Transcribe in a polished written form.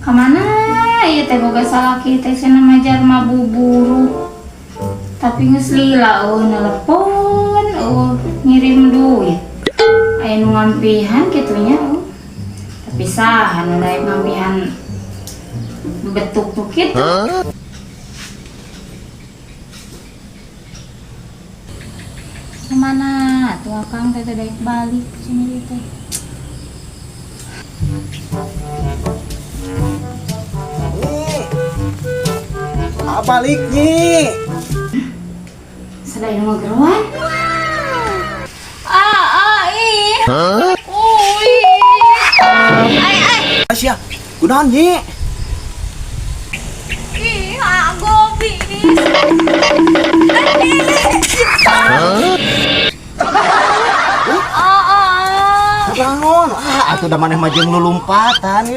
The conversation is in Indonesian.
Kemana ya teh boga salaki teh cenah majar mah buburu. Tapi geus lila nelepon ngirim duit. Aya nu ngampihan kitunya Tapi saha nu daek ngampihan betuk tuh kitu. Kemana tuh akang teh daek balik sini teh. Balik nih. Sedaya mau geruan. Asia, kunaon nyi? Gobi nih. Naon? Atuh da maneh mah jeung lulumpatan.